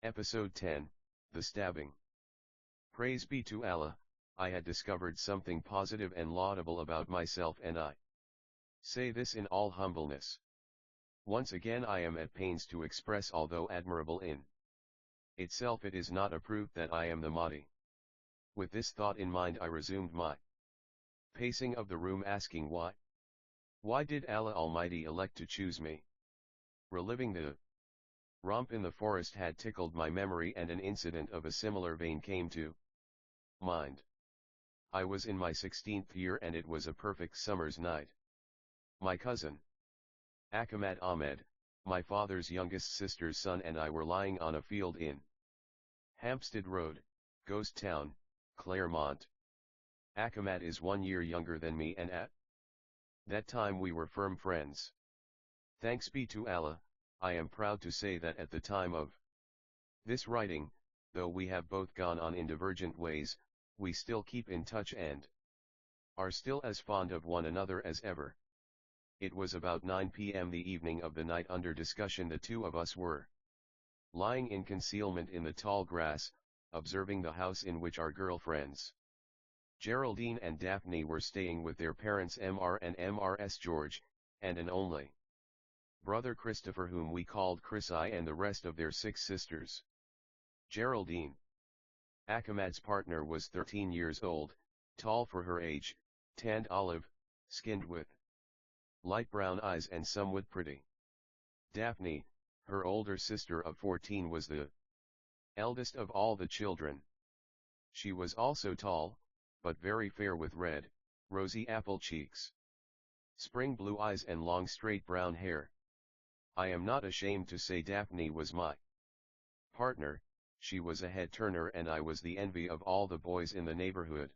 Episode 10, The Stabbing. Praise be to Allah, I had discovered something positive and laudable about myself, and I say this in all humbleness. Once again I am at pains to express, although admirable in itself, it is not a proof that I am the Mahdi. With this thought in mind I resumed my pacing of the room, asking why. Why did Allah Almighty elect to choose me? Reliving the romp in the forest had tickled my memory, and an incident of a similar vein came to mind. I was in my 16th year and it was a perfect summer's night. My cousin Ahmad Ahmed, my father's youngest sister's son, and I were lying on a field in Hampstead Road, Ghost Town, Claremont. Ahmad is 1 year younger than me, and at that time we were firm friends. Thanks be to Allah, I am proud to say that at the time of this writing, though we have both gone on in divergent ways, we still keep in touch and are still as fond of one another as ever. It was about 9 p.m. the evening of the night under discussion the two of us were lying in concealment in the tall grass, observing the house in which our girlfriends Geraldine and Daphne were staying with their parents Mr. and Mrs. George, and an only brother Christopher, whom we called Chrissy, and the rest of their 6 sisters. Geraldine, Ahmad's partner, was 13 years old, tall for her age, tanned olive, skinned with light brown eyes and somewhat pretty. Daphne, her older sister of 14, was the eldest of all the children. She was also tall, but very fair, with red, rosy apple cheeks, spring blue eyes and long straight brown hair. I am not ashamed to say Daphne was my partner. She was a head-turner and I was the envy of all the boys in the neighborhood,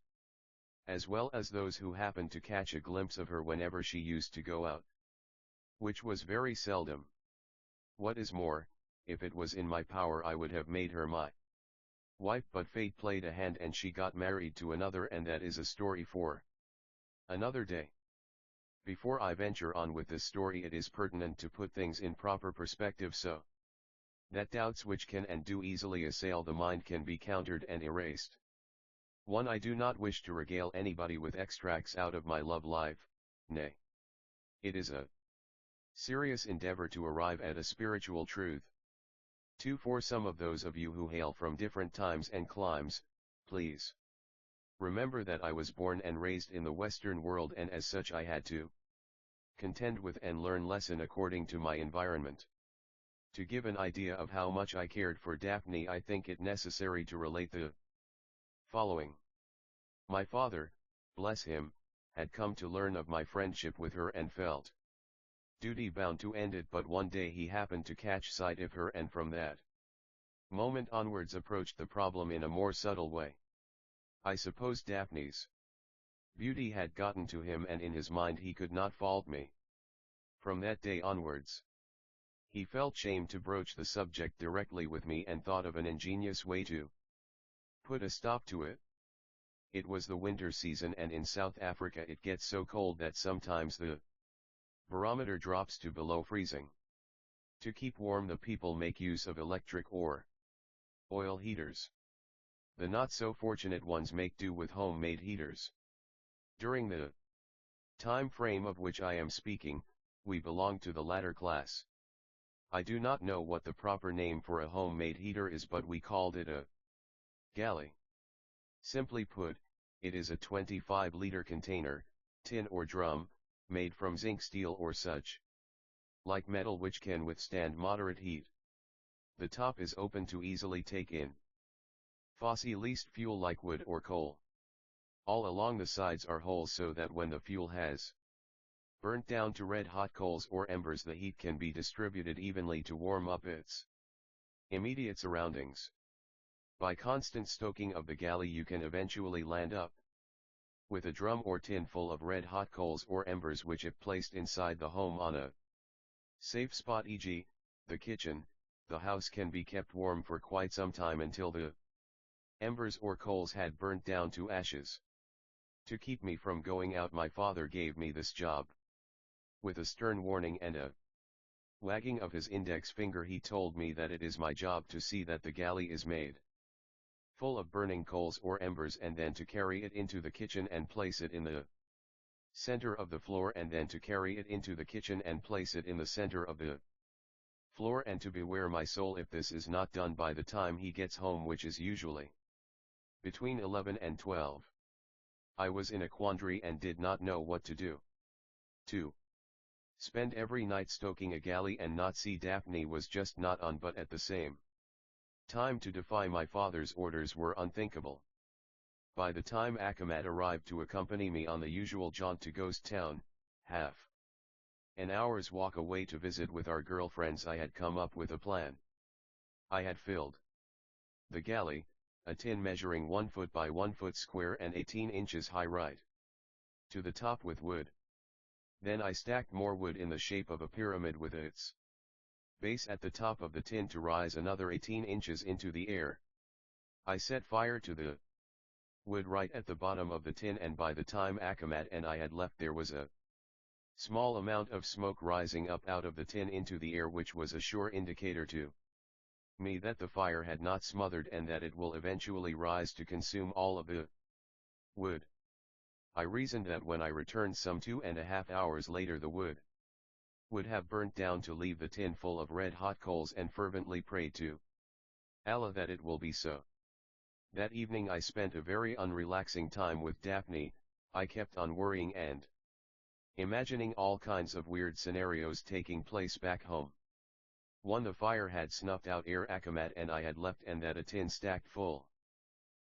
as well as those who happened to catch a glimpse of her whenever she used to go out, which was very seldom. What is more, if it was in my power I would have made her my wife, but fate played a hand and she got married to another, and that is a story for another day. Before I venture on with this story, it is pertinent to put things in proper perspective so that doubts which can and do easily assail the mind can be countered and erased. 1. I do not wish to regale anybody with extracts out of my love life, nay, it is a serious endeavor to arrive at a spiritual truth. 2. For some of those of you who hail from different times and climes, please remember that I was born and raised in the Western world, and as such I had to contend with and learn lesson according to my environment. To give an idea of how much I cared for Daphne, I think it necessary to relate the following. My father, bless him, had come to learn of my friendship with her and felt duty bound to end it, but one day he happened to catch sight of her, and from that moment onwards approached the problem in a more subtle way. I suppose Daphne's beauty had gotten to him, and in his mind he could not fault me. From that day onwards, he felt shame to broach the subject directly with me, and thought of an ingenious way to put a stop to it. It was the winter season, and in South Africa it gets so cold that sometimes the barometer drops to below freezing. To keep warm, the people make use of electric or oil heaters. The not so fortunate ones make do with homemade heaters. During the time frame of which I am speaking, we belonged to the latter class. I do not know what the proper name for a homemade heater is, but we called it a galley. Simply put, it is a 25-liter container, tin or drum, made from zinc, steel or such like metal, which can withstand moderate heat. The top is open to easily take in fossil-least fuel like wood or coal. All along the sides are holes so that when the fuel has burnt down to red-hot coals or embers, the heat can be distributed evenly to warm up its immediate surroundings. By constant stoking of the galley you can eventually land up with a drum or tin full of red-hot coals or embers, which if placed inside the home on a safe spot, e.g., the kitchen, the house can be kept warm for quite some time until the embers or coals had burnt down to ashes. To keep me from going out, my father gave me this job, with a stern warning and a Wagging of his index finger he told me that it is my job to see that the galley is made full of burning coals or embers, and then to carry it into the kitchen and place it in the center of the floor, and then to carry it into the kitchen and place it in the center of the floor, and to beware my soul if this is not done by the time he gets home, which is usually between 11 and 12. I was in a quandary and did not know what to do. 2. Spend every night stoking a galley and not see Daphne was just not on, but at the same time to defy my father's orders were unthinkable. By the time Akamat arrived to accompany me on the usual jaunt to Ghost Town, half an hour's walk away to visit with our girlfriends, I had come up with a plan. I had filled the galley, a tin measuring 1 foot by 1 foot square and 18 inches high, right to the top with wood. Then I stacked more wood in the shape of a pyramid with its base at the top of the tin to rise another 18 inches into the air. I set fire to the wood right at the bottom of the tin, and by the time Akamat and I had left there was a small amount of smoke rising up out of the tin into the air, which was a sure indicator to me that the fire had not smothered and that it will eventually rise to consume all of the wood. I reasoned that when I returned some 2.5 hours later the wood would have burnt down to leave the tin full of red-hot coals, and fervently prayed to Allah that it will be so. That evening I spent a very unrelaxing time with Daphne. I kept on worrying and imagining all kinds of weird scenarios taking place back home. 1. The fire had snuffed out ere Akamat and I had left, and that a tin stacked full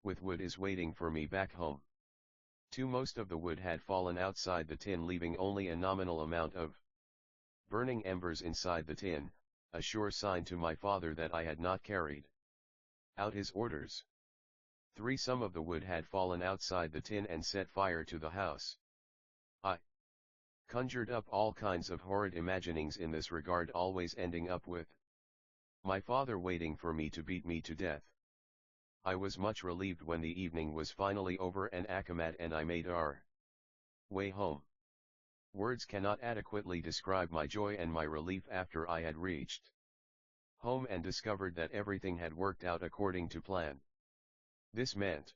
with wood is waiting for me back home. 2. Most of the wood had fallen outside the tin, leaving only a nominal amount of burning embers inside the tin, a sure sign to my father that I had not carried out his orders. 3. Some of the wood had fallen outside the tin and set fire to the house. I conjured up all kinds of horrid imaginings in this regard, always ending up with my father waiting for me to beat me to death. I was much relieved when the evening was finally over and Akamat and I made our way home. Words cannot adequately describe my joy and my relief after I had reached home and discovered that everything had worked out according to plan. This meant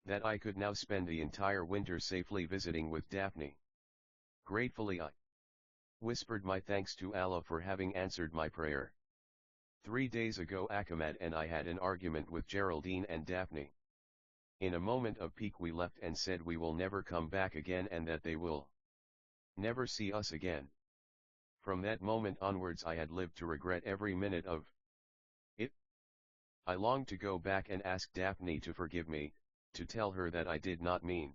that I could now spend the entire winter safely visiting with Daphne. Gratefully I whispered my thanks to Allah for having answered my prayer. 3 days ago Akamat and I had an argument with Geraldine and Daphne. In a moment of pique we left and said we will never come back again and that they will never see us again. From that moment onwards I had lived to regret every minute of it. I longed to go back and ask Daphne to forgive me, to tell her that I did not mean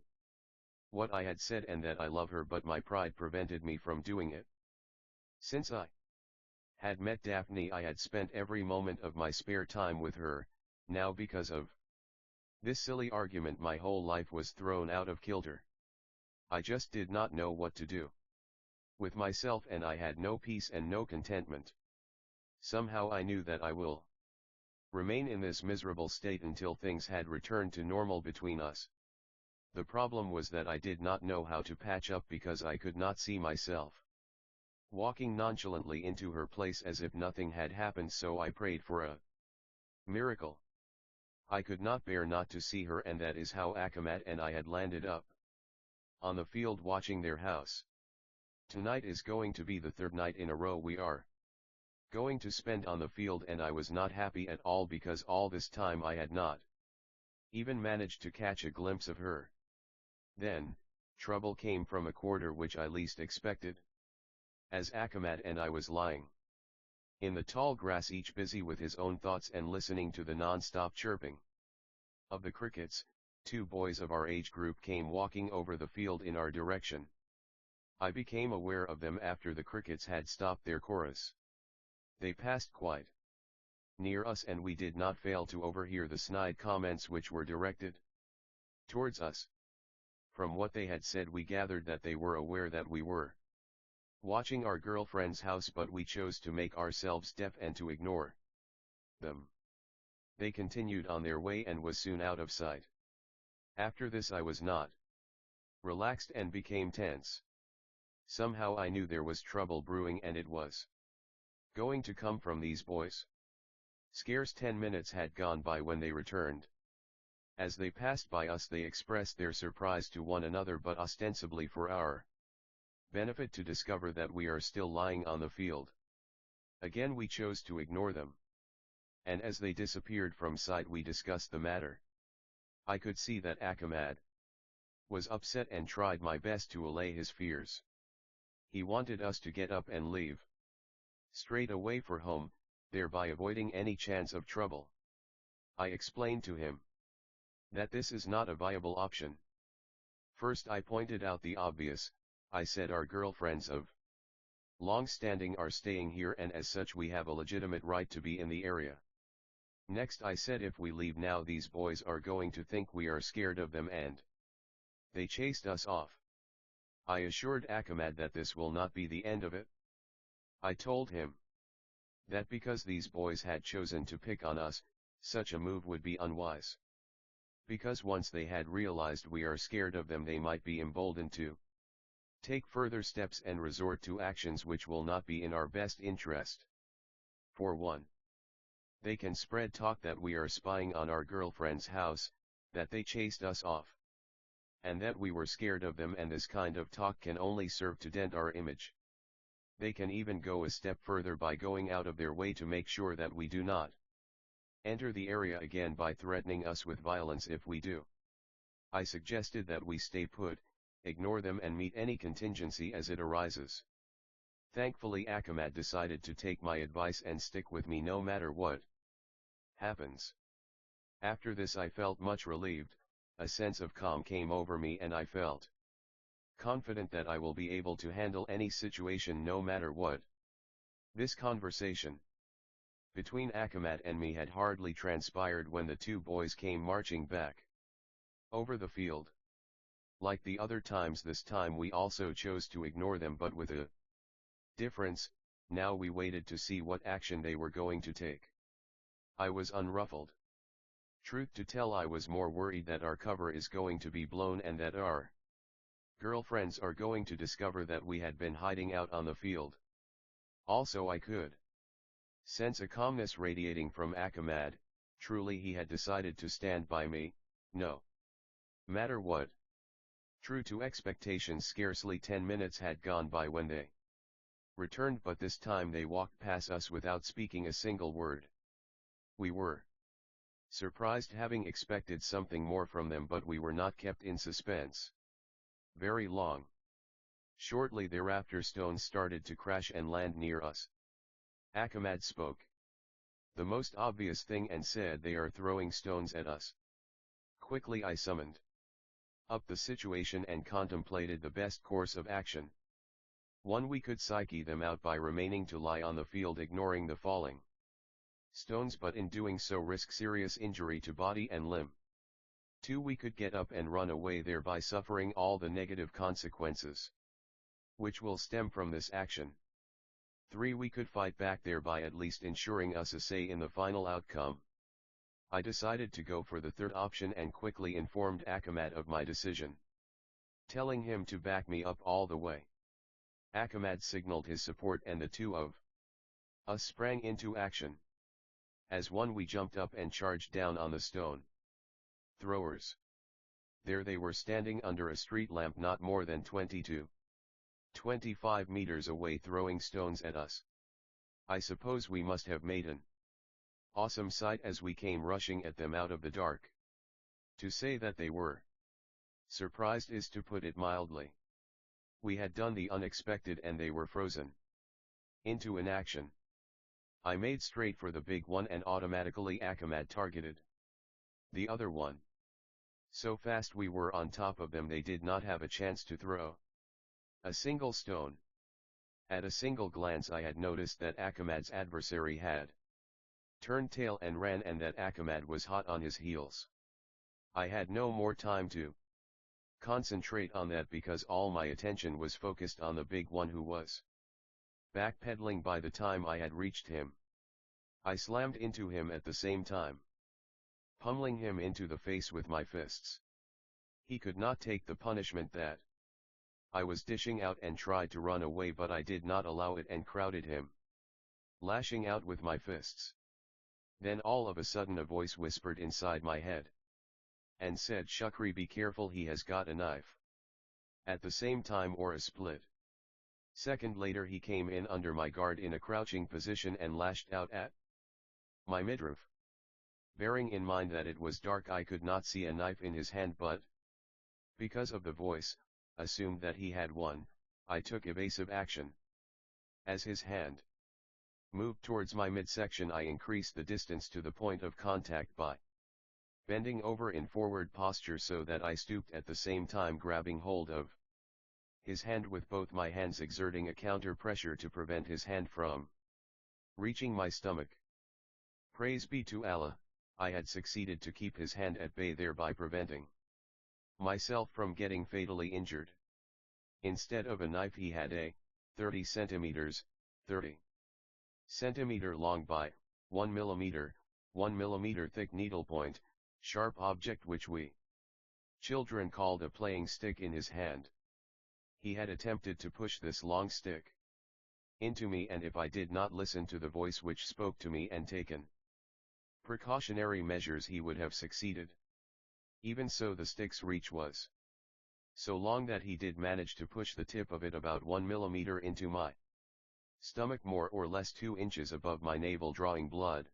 what I had said and that I love her, but my pride prevented me from doing it. Since I had met Daphne I had spent every moment of my spare time with her. Now because of this silly argument my whole life was thrown out of kilter. I just did not know what to do with myself, and I had no peace and no contentment. Somehow I knew that I will remain in this miserable state until things had returned to normal between us. The problem was that I did not know how to patch up because I could not see myself walking nonchalantly into her place as if nothing had happened, so I prayed for a miracle. I could not bear not to see her, and that is how Akamat and I had landed up on the field watching their house. Tonight is going to be the 3rd night in a row we are going to spend on the field, and I was not happy at all because all this time I had not even managed to catch a glimpse of her. Then, trouble came from a quarter which I least expected. As Akamat and I was lying in the tall grass, each busy with his own thoughts and listening to the non-stop chirping of the crickets, 2 boys of our age group came walking over the field in our direction. I became aware of them after the crickets had stopped their chorus. They passed quite near us, and we did not fail to overhear the snide comments which were directed towards us. From what they had said we gathered that they were aware that we were watching our girlfriend's house, but we chose to make ourselves deaf and to ignore them. They continued on their way and was soon out of sight. After this I was not relaxed and became tense. Somehow I knew there was trouble brewing, and it was going to come from these boys? Scarce 10 minutes had gone by when they returned. As they passed by us they expressed their surprise to one another, but ostensibly for our benefit, to discover that we are still lying on the field. Again we chose to ignore them. And as they disappeared from sight we discussed the matter. I could see that Akamad was upset and tried my best to allay his fears. He wanted us to get up and leave straight away for home, thereby avoiding any chance of trouble. I explained to him that this is not a viable option. First I pointed out the obvious. I said our girlfriends of long standing are staying here, and as such we have a legitimate right to be in the area. Next I said if we leave now these boys are going to think we are scared of them and they chased us off. I assured Akamad that this will not be the end of it. I told him that because these boys had chosen to pick on us, such a move would be unwise. Because once they had realized we are scared of them they might be emboldened to take further steps and resort to actions which will not be in our best interest. For one, they can spread talk that we are spying on our girlfriend's house, that they chased us off, and that we were scared of them, and this kind of talk can only serve to dent our image. They can even go a step further by going out of their way to make sure that we do not enter the area again by threatening us with violence if we do. I suggested that we stay put, ignore them and meet any contingency as it arises. Thankfully Akamad decided to take my advice and stick with me no matter what happens. After this I felt much relieved, a sense of calm came over me and I felt confident that I will be able to handle any situation no matter what. This conversation between Akamad and me had hardly transpired when the two boys came marching back over the field. Like the other times, this time we also chose to ignore them, but with a difference. Now we waited to see what action they were going to take. I was unruffled. Truth to tell, I was more worried that our cover is going to be blown and that our girlfriends are going to discover that we had been hiding out on the field. Also I could sense a calmness radiating from Akamad. Truly he had decided to stand by me, no matter what. True to expectations, scarcely 10 minutes had gone by when they returned, but this time they walked past us without speaking a single word. We were surprised, having expected something more from them, but we were not kept in suspense very long. Shortly thereafter stones started to crash and land near us. Akamad spoke the most obvious thing and said, "They are throwing stones at us." Quickly I summoned up the situation and contemplated the best course of action. One, we could psyche them out by remaining to lie on the field ignoring the falling stones, but in doing so risk serious injury to body and limb. 2, we could get up and run away, thereby suffering all the negative consequences which will stem from this action. 3, we could fight back, thereby at least ensuring us a say in the final outcome. I decided to go for the third option and quickly informed Akamad of my decision, telling him to back me up all the way. Akamad signaled his support and the two of us sprang into action. As one, we jumped up and charged down on the stone throwers. There they were, standing under a street lamp not more than 20 to 25 meters away, throwing stones at us. I suppose we must have made an awesome sight as we came rushing at them out of the dark. To say that they were surprised is to put it mildly. We had done the unexpected and they were frozen into inaction. I made straight for the big one and automatically Akamad targeted the other one. So fast we were on top of them they did not have a chance to throw a single stone. At a single glance I had noticed that Akamad's adversary had turned tail and ran, and that Akamad was hot on his heels. I had no more time to concentrate on that because all my attention was focused on the big one who was backpedaling by the time I had reached him. I slammed into him at the same time, pummeling him into the face with my fists. He could not take the punishment that I was dishing out and tried to run away, but I did not allow it and crowded him lashing out with my fists. Then all of a sudden a voice whispered inside my head, and said, "Shukri, be careful, he has got a knife." At the same time, or a split second later, he came in under my guard in a crouching position and lashed out at my midriff. Bearing in mind that it was dark, I could not see a knife in his hand, but because of the voice, assumed that he had one. I took evasive action. As his hand moved towards my midsection, I increased the distance to the point of contact by bending over in forward posture so that I stooped, at the same time grabbing hold of his hand with both my hands, exerting a counter pressure to prevent his hand from reaching my stomach. Praise be to Allah, I had succeeded to keep his hand at bay, thereby preventing myself from getting fatally injured. Instead of a knife, he had a 30 centimeters, 30 centimeter long by 1 millimeter thick needlepoint, sharp object which we children called a playing stick in his hand. He had attempted to push this long stick into me, and if I did not listen to the voice which spoke to me and taken precautionary measures, he would have succeeded. Even so, the stick's reach was so long that he did manage to push the tip of it about 1 millimeter into my stomach, more or less 2 inches above my navel, drawing blood.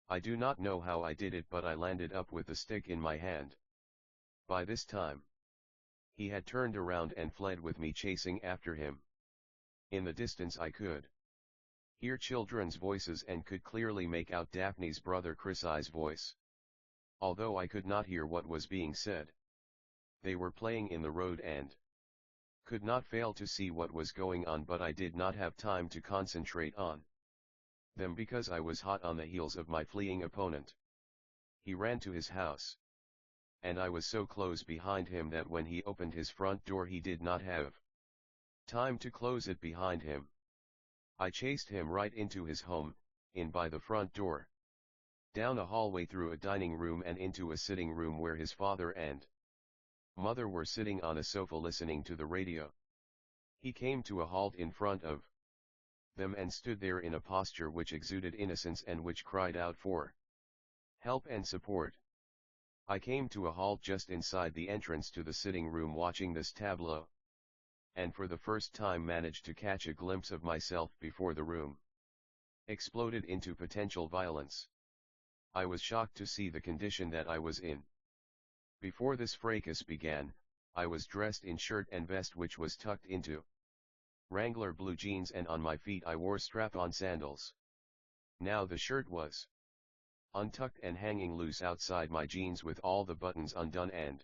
I do not know how I did it, but I landed up with the stick in my hand. By this time, he had turned around and fled, with me chasing after him. In the distance I could hear children's voices and could clearly make out Daphne's brother Chris's voice, although I could not hear what was being said. They were playing in the road and could not fail to see what was going on, but I did not have time to concentrate on them because I was hot on the heels of my fleeing opponent. He ran to his house, and I was so close behind him that when he opened his front door, he did not have time to close it behind him. I chased him right into his home, in by the front door, down a hallway, through a dining room, and into a sitting room where his father and mother were sitting on a sofa listening to the radio. He came to a halt in front of them and stood there in a posture which exuded innocence and which cried out for help and support. I came to a halt just inside the entrance to the sitting room, watching this tableau, and for the first time managed to catch a glimpse of myself before the room exploded into potential violence. I was shocked to see the condition that I was in. Before this fracas began, I was dressed in shirt and vest which was tucked into Wrangler blue jeans, and on my feet I wore strap-on sandals. Now the shirt was untucked and hanging loose outside my jeans, with all the buttons undone and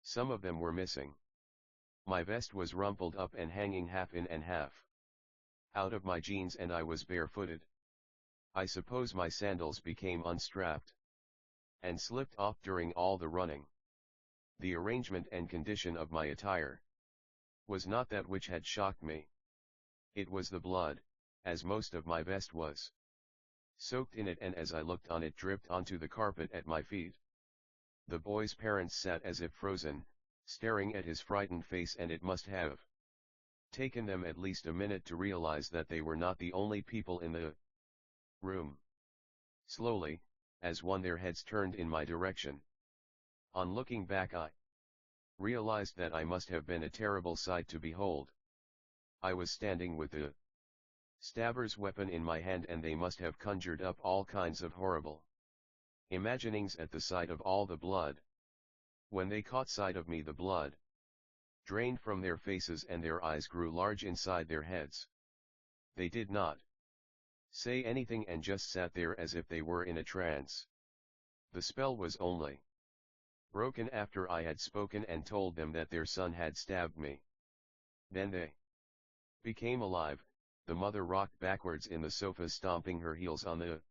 some of them were missing. My vest was rumpled up and hanging half in and half out of my jeans, and I was barefooted. I suppose my sandals became unstrapped and slipped off during all the running. The arrangement and condition of my attire was not that which had shocked me. It was the blood, as most of my vest was soaked in it, and as I looked on, it dripped onto the carpet at my feet. The boy's parents sat as if frozen, staring at his frightened face, and it must have taken them at least a minute to realize that they were not the only people in the room. Slowly, as one, their heads turned in my direction. On looking back, I realized that I must have been a terrible sight to behold. I was standing with the stabber's weapon in my hand, and they must have conjured up all kinds of horrible imaginings at the sight of all the blood. When they caught sight of me, the blood drained from their faces and their eyes grew large inside their heads. They did not say anything and just sat there as if they were in a trance. The spell was only broken after I had spoken and told them that their son had stabbed me. Then they became alive. The mother rocked backwards in the sofa, stomping her heels on the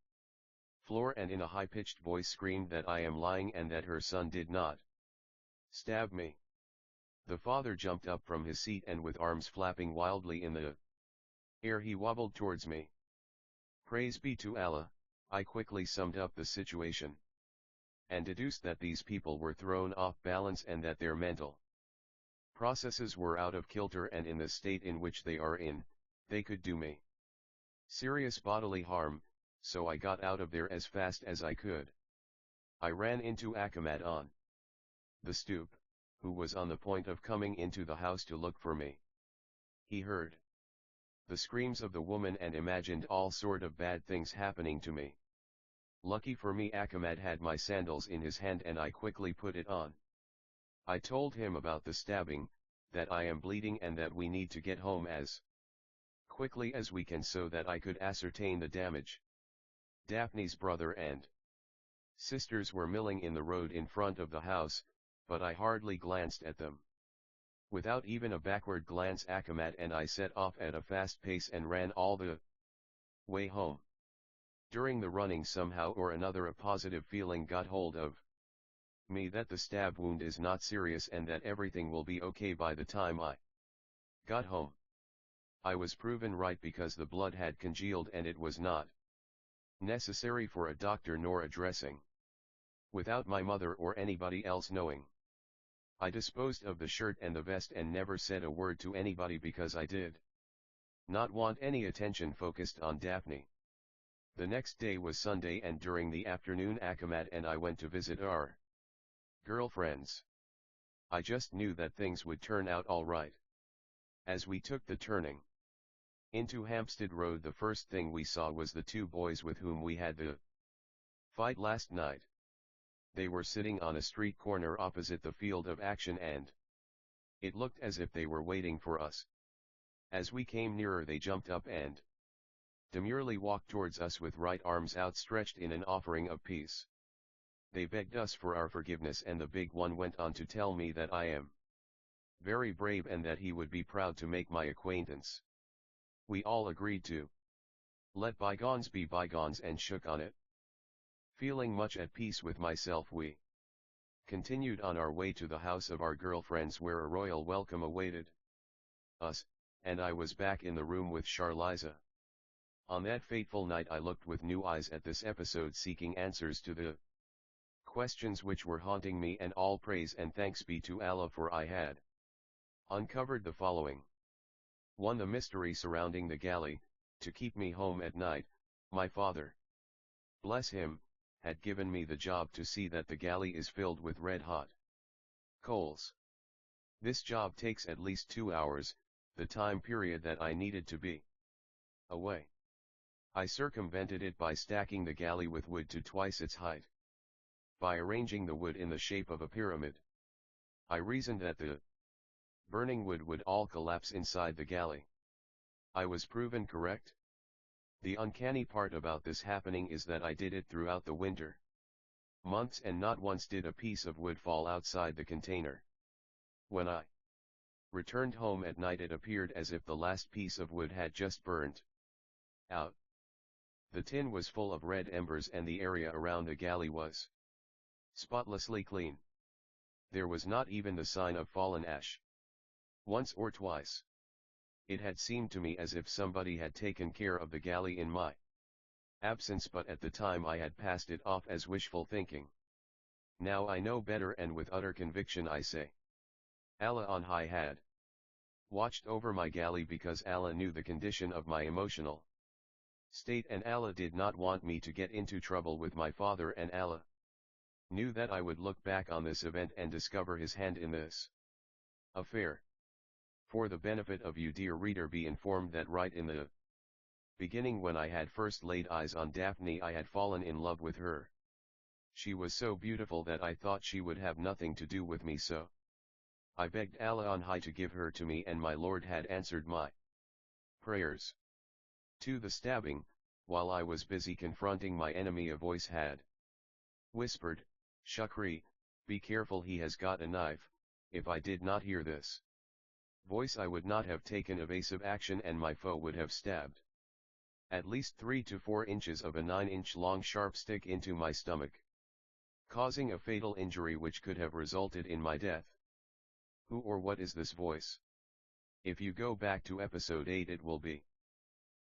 floor, and in a high-pitched voice screamed that I am lying and that her son did not stab me. The father jumped up from his seat, and with arms flapping wildly in the air, he wobbled towards me. Praise be to Allah, I quickly summed up the situation, and deduced that these people were thrown off balance and that their mental processes were out of kilter, and in the state in which they are in, they could do me Serious bodily harm, so I got out of there as fast as I could. I ran into Ahmed on the stoop, who was on the point of coming into the house to look for me. He heard the screams of the woman and imagined all sort of bad things happening to me. Lucky for me, Ahmed had my sandals in his hand and I quickly put it on. I told him about the stabbing, that I am bleeding and that we need to get home as quickly as we can so that I could ascertain the damage. Daphne's brother and sisters were milling in the road in front of the house, but I hardly glanced at them. Without even a backward glance, Ahmed and I set off at a fast pace and ran all the way home. During the running, somehow or another a positive feeling got hold of me that the stab wound is not serious and that everything will be okay by the time I got home. I was proven right because the blood had congealed and it was not necessary for a doctor nor a dressing. Without my mother or anybody else knowing, I disposed of the shirt and the vest and never said a word to anybody because I did not want any attention focused on Daphne. The next day was Sunday and during the afternoon Ahmed and I went to visit our girlfriends. I just knew that things would turn out all right. As we took the turning into Hampstead Road, the first thing we saw was the two boys with whom we had the fight last night. They were sitting on a street corner opposite the field of action and it looked as if they were waiting for us. As we came nearer, they jumped up and demurely walked towards us with right arms outstretched in an offering of peace. They begged us for our forgiveness and the big one went on to tell me that I am very brave and that he would be proud to make my acquaintance. We all agreed to let bygones be bygones and shook on it. Feeling much at peace with myself, we continued on our way to the house of our girlfriends where a royal welcome awaited us, and I was back in the room with Charliza. On that fateful night I looked with new eyes at this episode, seeking answers to the questions which were haunting me, and all praise and thanks be to Allah, for I had uncovered the following. 1. The mystery surrounding the galley. To keep me home at night, my father, bless him, had given me the job to see that the galley is filled with red-hot coals. This job takes at least 2 hours, the time period that I needed to be away. I circumvented it by stacking the galley with wood to twice its height. By arranging the wood in the shape of a pyramid, I reasoned that the burning wood would all collapse inside the galley. I was proven correct. The uncanny part about this happening is that I did it throughout the winter months and not once did a piece of wood fall outside the container. When I returned home at night, it appeared as if the last piece of wood had just burned out. The tin was full of red embers and the area around the galley was spotlessly clean. There was not even the sign of fallen ash. Once or twice, it had seemed to me as if somebody had taken care of the galley in my absence, but at the time I had passed it off as wishful thinking. Now I know better, and with utter conviction I say, Allah on high had watched over my galley, because Allah knew the condition of my emotional state and Allah did not want me to get into trouble with my father, and Allah knew that I would look back on this event and discover his hand in this affair. For the benefit of you, dear reader, be informed that right in the beginning, when I had first laid eyes on Daphne, I had fallen in love with her. She was so beautiful that I thought she would have nothing to do with me, so I begged Allah on high to give her to me, and my Lord had answered my prayers. 2. The stabbing. While I was busy confronting my enemy, a voice had whispered, "Shukri, be careful, he has got a knife." If I did not hear this voice, I would not have taken evasive action and my foe would have stabbed at least 3 to 4 inches of a 9-inch long sharp stick into my stomach, causing a fatal injury which could have resulted in my death. Who or what is this voice? If you go back to episode 8, it will be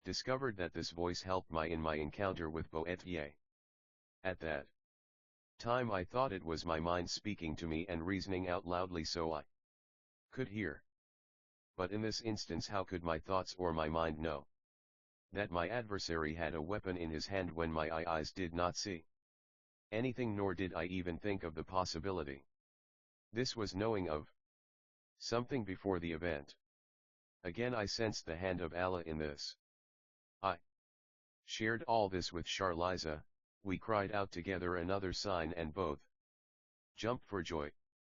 discovered that this voice helped in my encounter with Boetier. At that time I thought it was my mind speaking to me and reasoning out loudly so I could hear. But in this instance, how could my thoughts or my mind know that my adversary had a weapon in his hand when my eyes did not see anything, nor did I even think of the possibility. This was knowing of something before the event. Again I sensed the hand of Allah in this. I shared all this with Charliza. We cried out together another sign and both jumped for joy.